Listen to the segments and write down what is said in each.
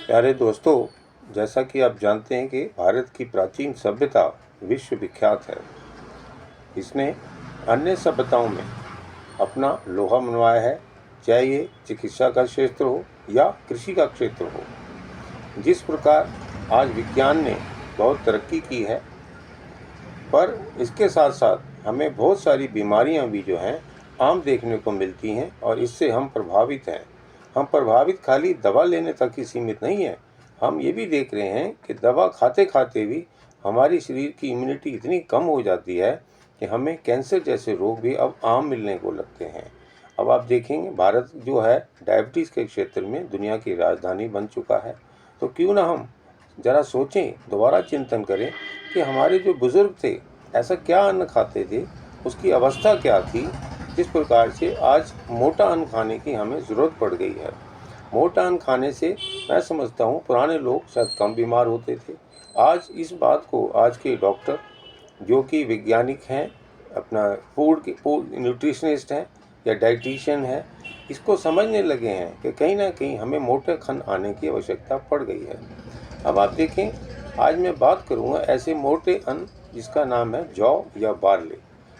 प्यारे दोस्तों, जैसा कि आप जानते हैं कि भारत की प्राचीन सभ्यता विश्व विख्यात है। इसने अन्य सभ्यताओं में अपना लोहा मनवाया है, चाहे ये चिकित्सा का क्षेत्र हो या कृषि का क्षेत्र हो। जिस प्रकार आज विज्ञान ने बहुत तरक्की की है, पर इसके साथ साथ हमें बहुत सारी बीमारियां भी जो हैं आम देखने को मिलती हैं और इससे हम प्रभावित हैं। हम प्रभावित खाली दवा लेने तक ही सीमित नहीं है, हम ये भी देख रहे हैं कि दवा खाते खाते भी हमारी शरीर की इम्यूनिटी इतनी कम हो जाती है कि हमें कैंसर जैसे रोग भी अब आम मिलने को लगते हैं। अब आप देखेंगे, भारत जो है डायबिटीज़ के क्षेत्र में दुनिया की राजधानी बन चुका है। तो क्यों ना हम ज़रा सोचें, दोबारा चिंतन करें कि हमारे जो बुज़ुर्ग थे, ऐसा क्या अन्न खाते थे, उसकी अवस्था क्या थी, जिस प्रकार से आज मोटा अन्न खाने की हमें ज़रूरत पड़ गई है। मोटा अन्न खाने से मैं समझता हूँ पुराने लोग शायद कम बीमार होते थे। आज इस बात को आज के डॉक्टर, जो कि वैज्ञानिक हैं, अपना फूड न्यूट्रिशनिस्ट हैं या डाइटिशियन हैं, इसको समझने लगे हैं कि कहीं ना कहीं हमें मोटे खान आने की आवश्यकता पड़ गई है। अब आप देखें, आज मैं बात करूंगा ऐसे मोटे अन्न जिसका नाम है जौ या बार्ले।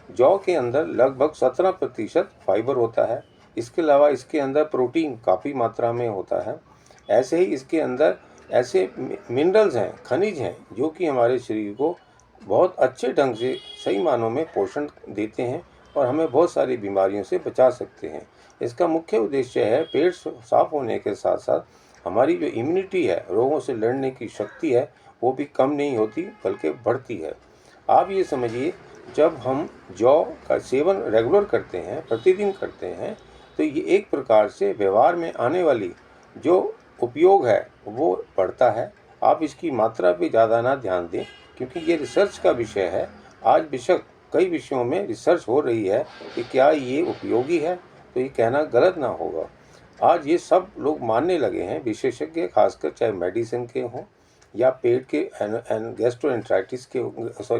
जौ के अंदर लगभग 17% फाइबर होता है। इसके अलावा इसके अंदर प्रोटीन काफ़ी मात्रा में होता है। ऐसे ही इसके अंदर ऐसे मिनरल्स हैं, खनिज हैं, जो कि हमारे शरीर को बहुत अच्छे ढंग से सही मानों में पोषण देते हैं और हमें बहुत सारी बीमारियों से बचा सकते हैं। इसका मुख्य उद्देश्य है पेट साफ होने के साथ साथ हमारी जो इम्यूनिटी है, रोगों से लड़ने की शक्ति है, वो भी कम नहीं होती बल्कि बढ़ती है। आप ये समझिए, जब हम जौ का सेवन रेगुलर करते हैं, प्रतिदिन करते हैं, तो ये एक प्रकार से व्यवहार में आने वाली जो उपयोग है वो बढ़ता है। आप इसकी मात्रा पे ज़्यादा ना ध्यान दें, क्योंकि ये रिसर्च का विषय है। आज बेशक कई विषयों में रिसर्च हो रही है कि क्या ये उपयोगी है, तो ये कहना गलत ना होगा। आज ये सब लोग मानने लगे हैं, विशेषज्ञ खासकर, चाहे मेडिसिन के हों या पेट के गैस्ट्रोएंटराइटिस के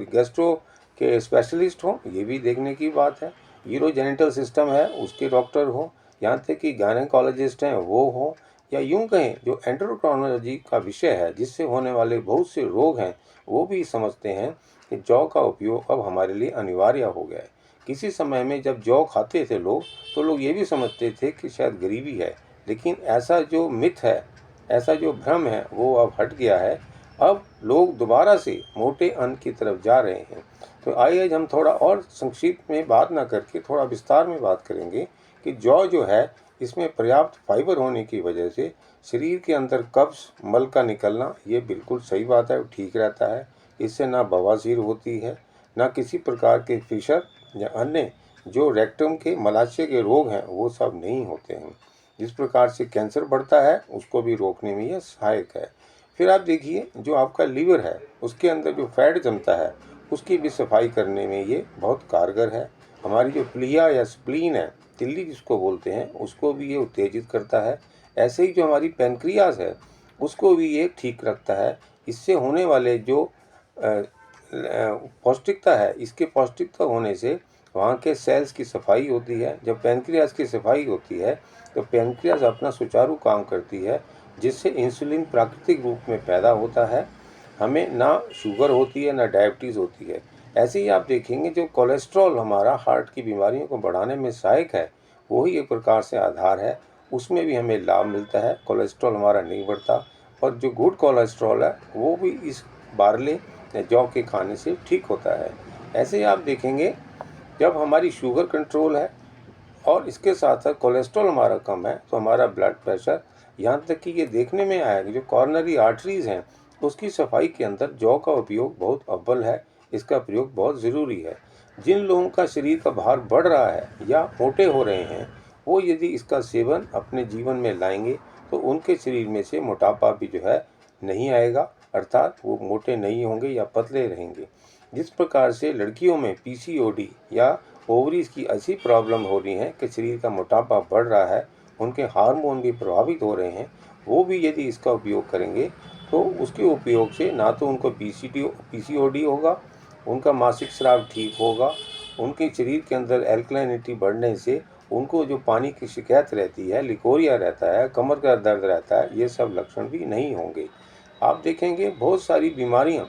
गैस्ट्रो के स्पेशलिस्ट हों, ये भी देखने की बात है। यूरोजेनिटल सिस्टम है उसके डॉक्टर हों, यहाँ तक कि गायनेकोलॉजिस्ट हैं वो हों, या यूं कहें जो एंडोक्राइनोलॉजी का विषय है, जिससे होने वाले बहुत से रोग हैं, वो भी समझते हैं कि जौ का उपयोग अब हमारे लिए अनिवार्य हो गया है। किसी समय में जब जौ खाते थे लोग, तो लोग ये भी समझते थे कि शायद गरीबी है, लेकिन ऐसा जो मिथ है, ऐसा जो भ्रम है, वो अब हट गया है। अब लोग दोबारा से मोटे अन्न की तरफ जा रहे हैं। तो आइए आज हम थोड़ा और संक्षिप्त में बात ना करके थोड़ा विस्तार में बात करेंगे कि जौ जो है, इसमें पर्याप्त फाइबर होने की वजह से शरीर के अंदर कब्ज, मल का निकलना, ये बिल्कुल सही बात है, ठीक रहता है। इससे ना बवासीर होती है, ना किसी प्रकार के फिशर या अन्य जो रेक्टम के मलाशय के रोग हैं वो सब नहीं होते हैं। जिस प्रकार से कैंसर बढ़ता है, उसको भी रोकने में यह सहायक है। फिर आप देखिए, जो आपका लीवर है, उसके अंदर जो फैट जमता है, उसकी भी सफाई करने में ये बहुत कारगर है। हमारी जो प्लिया या स्प्लीन है, तिल्ली जिसको बोलते हैं, उसको भी ये उत्तेजित करता है। ऐसे ही जो हमारी पेनक्रियाज है, उसको भी ये ठीक रखता है। इससे होने वाले जो पौष्टिकता है, इसके पौष्टिकता होने से वहाँ के सेल्स की सफाई होती है। जब पेनक्रियाज की सफाई होती है, तो पेनक्रियाज अपना सुचारू काम करती है, जिससे इंसुलिन प्राकृतिक रूप में पैदा होता है। हमें ना शुगर होती है, ना डायबिटीज़ होती है। ऐसे ही आप देखेंगे, जो कोलेस्ट्रॉल हमारा हार्ट की बीमारियों को बढ़ाने में सहायक है, वही एक प्रकार से आधार है, उसमें भी हमें लाभ मिलता है। कोलेस्ट्रॉल हमारा नहीं बढ़ता, और जो गुड कोलेस्ट्रॉल है वो भी इस बार्ले या जौ के खाने से ठीक होता है। ऐसे ही आप देखेंगे, जब हमारी शुगर कंट्रोल है और इसके साथ साथ कोलेस्ट्रॉल हमारा कम है, तो हमारा ब्लड प्रेशर, यहाँ तक कि ये देखने में आया कि जो कॉर्नरी आर्टरीज़ हैं, उसकी सफाई के अंदर जौ का उपयोग बहुत अव्वल है। इसका प्रयोग बहुत ज़रूरी है। जिन लोगों का शरीर का भार बढ़ रहा है या मोटे हो रहे हैं, वो यदि इसका सेवन अपने जीवन में लाएंगे, तो उनके शरीर में से मोटापा भी जो है नहीं आएगा, अर्थात वो मोटे नहीं होंगे या पतले रहेंगे। जिस प्रकार से लड़कियों में पीसीओडी या ओवरीज की ऐसी प्रॉब्लम हो रही है कि शरीर का मोटापा बढ़ रहा है, उनके हार्मोन भी प्रभावित हो रहे हैं, वो भी यदि इसका उपयोग करेंगे, तो उसके उपयोग से ना तो उनको पीसीओडी होगा, उनका मासिक स्राव ठीक होगा, उनके शरीर के अंदर एल्कलाइनिटी बढ़ने से उनको जो पानी की शिकायत रहती है, लिकोरिया रहता है, कमर का दर्द रहता है, ये सब लक्षण भी नहीं होंगे। आप देखेंगे बहुत सारी बीमारियां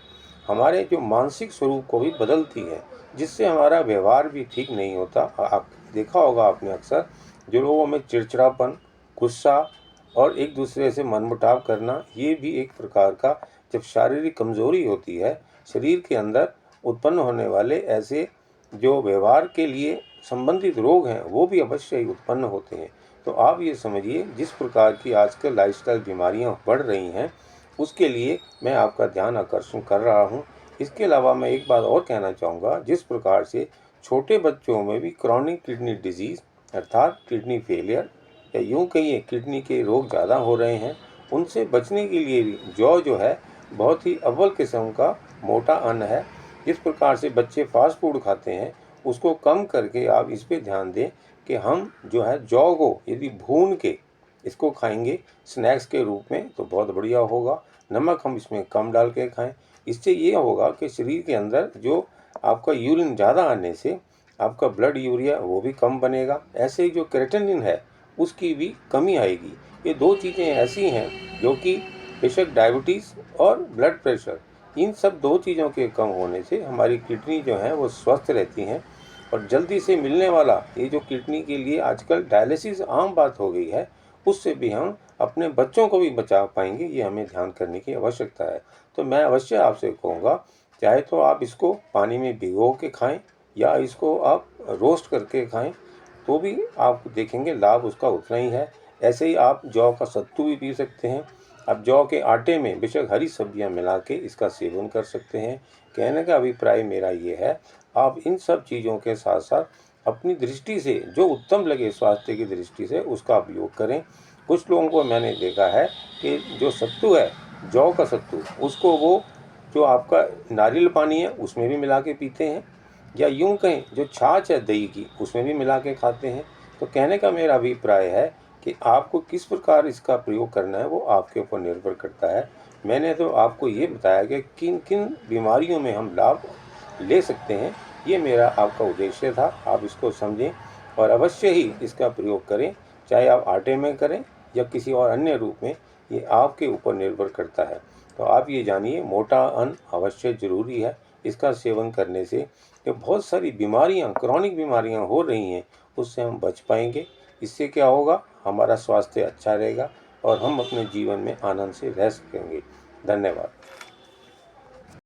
हमारे जो मानसिक स्वरूप को भी बदलती हैं, जिससे हमारा व्यवहार भी ठीक नहीं होता। आप देखा होगा आपने अक्सर जो लोगों में चिड़चिड़ापन, गुस्सा और एक दूसरे से मनमुटाव करना, ये भी एक प्रकार का जब शारीरिक कमजोरी होती है, शरीर के अंदर उत्पन्न होने वाले ऐसे जो व्यवहार के लिए संबंधित रोग हैं, वो भी अवश्य ही उत्पन्न होते हैं। तो आप ये समझिए, जिस प्रकार की आजकल लाइफस्टाइल बीमारियां बढ़ रही हैं, उसके लिए मैं आपका ध्यान आकर्षण कर रहा हूं। इसके अलावा मैं एक बात और कहना चाहूँगा, जिस प्रकार से छोटे बच्चों में भी क्रॉनिक किडनी डिजीज़ अर्थात किडनी फेलियर या यूँ कहिए किडनी के रोग ज़्यादा हो रहे हैं, उनसे बचने के लिए भी जौ जो है बहुत ही अव्वल किस्म का मोटा अन्न है। जिस प्रकार से बच्चे फास्ट फूड खाते हैं, उसको कम करके आप इस पे ध्यान दें कि हम जो है जौ को यदि भून के इसको खाएंगे स्नैक्स के रूप में तो बहुत बढ़िया होगा। नमक हम इसमें कम डाल के खाएं। इससे ये होगा कि शरीर के अंदर जो आपका यूरिन ज़्यादा आने से आपका ब्लड यूरिया वो भी कम बनेगा। ऐसे ही जो क्रेटिनिन है उसकी भी कमी आएगी। ये दो चीज़ें ऐसी हैं जो कि बेशक डायबिटीज़ और ब्लड प्रेशर, इन सब दो चीज़ों के कम होने से हमारी किडनी जो है वो स्वस्थ रहती हैं। और जल्दी से मिलने वाला ये जो किडनी के लिए आजकल डायलिसिस आम बात हो गई है, उससे भी हम अपने बच्चों को भी बचा पाएंगे। ये हमें ध्यान करने की आवश्यकता है। तो मैं अवश्य आपसे कहूँगा, चाहे तो आप इसको पानी में भिगो के खाएं या इसको आप रोस्ट करके खाएं, तो भी आप देखेंगे लाभ उसका उतना ही है। ऐसे ही आप जौ का सत्तू भी पी सकते हैं। आप जौ के आटे में बेशक हरी सब्जियां मिला के इसका सेवन कर सकते हैं। कहने का अभिप्राय मेरा ये है, आप इन सब चीज़ों के साथ साथ अपनी दृष्टि से जो उत्तम लगे स्वास्थ्य की दृष्टि से उसका उपयोग करें। कुछ लोगों को मैंने देखा है कि जो सत्तू है, जौ का सत्तू, उसको वो जो आपका नारियल पानी है उसमें भी मिला के पीते हैं, या यूँ कहें जो छाछ है दही की उसमें भी मिला के खाते हैं। तो कहने का मेरा अभिप्राय है कि आपको किस प्रकार इसका प्रयोग करना है वो आपके ऊपर निर्भर करता है। मैंने तो आपको ये बताया कि किन किन बीमारियों में हम लाभ ले सकते हैं। ये मेरा आपका उद्देश्य था। आप इसको समझें और अवश्य ही इसका प्रयोग करें, चाहे आप आटे में करें या किसी और अन्य रूप में, ये आपके ऊपर निर्भर करता है। तो आप ये जानिए, मोटा अन्न अवश्य ज़रूरी है। इसका सेवन करने से जो बहुत सारी बीमारियां, क्रॉनिक बीमारियां हो रही हैं, उससे हम बच पाएंगे। इससे क्या होगा, हमारा स्वास्थ्य अच्छा रहेगा और हम अपने जीवन में आनंद से रह सकेंगे। धन्यवाद।